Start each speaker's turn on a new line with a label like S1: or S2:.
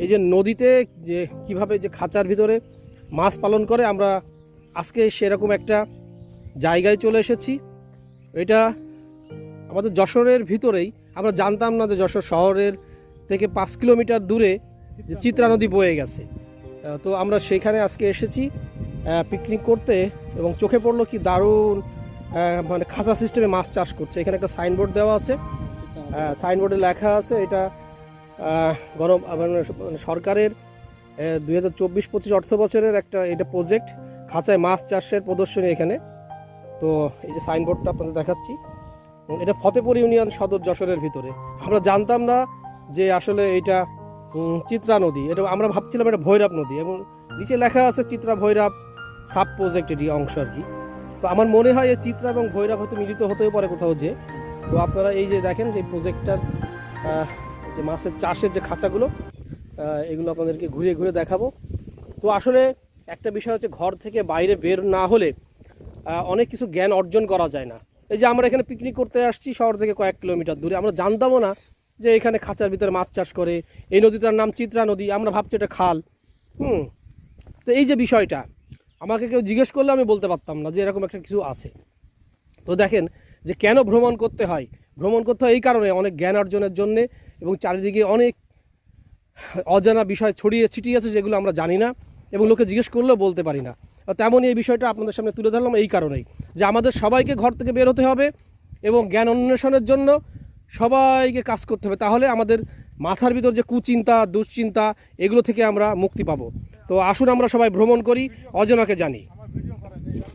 S1: এই যে নদীতে যে কিভাবে যে খাঁচার ভিতরে মাছ পালন করে, আমরা আজকে সেরকম একটা জায়গায় চলে এসেছি। এটা আমাদের যশোরের ভিতরেই। আমরা জানতাম না যে যশোর শহরের থেকে 5 কিলোমিটার দূরে যে চিত্রা নদী বয়ে গেছে। তো আমরা সেখানে আজকে এসেছি পিকনিক করতে, এবং চোখে পড়লো কি দারুণ মানে খাঁচা সিস্টেমে মাছ চাষ করছে। এখানে একটা সাইনবোর্ড দেওয়া আছে, সাইনবোর্ডে লেখা আছে এটা সরকারের 2024-25 অর্থ বছরের একটা এটা প্রজেক্ট, খাঁচায় মাছ চাষের প্রদর্শনী এখানে। তো এই যে সাইনবোর্ডটা আপনাদের দেখাচ্ছি, এটা ফতেপুর ইউনিয়ন সদর যশোরের ভিতরে। আমরা জানতাম না যে আসলে এটা চিত্রা নদী, এটা আমরা ভাবছিলাম এটা ভৈরব নদী, এবং নিচে লেখা আছে চিত্রা ভৈরব সাব প্রজেক্টেরই অংশ আর কি। তো আমার মনে হয় এই চিত্রা এবং ভৈরব হয়তো মিলিত হতেও পারে কোথাও যে। তো আপনারা এই যে দেখেন যে প্রজেক্টটার যে মাছের চাষের যে খাঁচাগুলো, এগুলো আপনাদেরকে ঘুরে ঘুরে দেখাবো। তো আসলে একটা বিষয় হচ্ছে, ঘর থেকে বাইরে বের না হলে অনেক কিছু জ্ঞান অর্জন করা যায় না। এই যে আমরা এখানে পিকনিক করতে আসছি শহর থেকে কয়েক কিলোমিটার দূরে, আমরা জানতামও না যে এখানে খাঁচার ভিতরে মাছ চাষ করে। এই নদীটার নাম চিত্রা নদী, আমরা ভাবছি এটা খাল। তো এই যে বিষয়টা আমাকে কেউ জিজ্ঞেস করলে আমি বলতে পারতাম না যে এরকম একটা কিছু আছে। তো দেখেন যে কেন ভ্রমণ করতে হয়। ভ্রমণ করতে হয় এই কারণে, অনেক জ্ঞান অর্জনের জন্যে, এবং চারিদিকে অনেক অজানা বিষয় ছড়িয়ে ছিটিয়ে আছে যেগুলো আমরা জানি না, এবং লোকে জিজ্ঞেস করলেও বলতে পারি না। তেমনই এই বিষয়টা আপনাদের সামনে তুলে ধরলাম এই কারণেই, যে আমাদের সবাইকে ঘর থেকে বের হতে হবে এবং জ্ঞান অন্বেষণের জন্য সবাইকে কাজ করতে হবে। তাহলে আমাদের মাথার ভিতর যে কুচিন্তা, দুশ্চিন্তা, এগুলো থেকে আমরা মুক্তি পাবো। তো আসুন আমরা সবাই ভ্রমণ করি, অজানাকে জানি।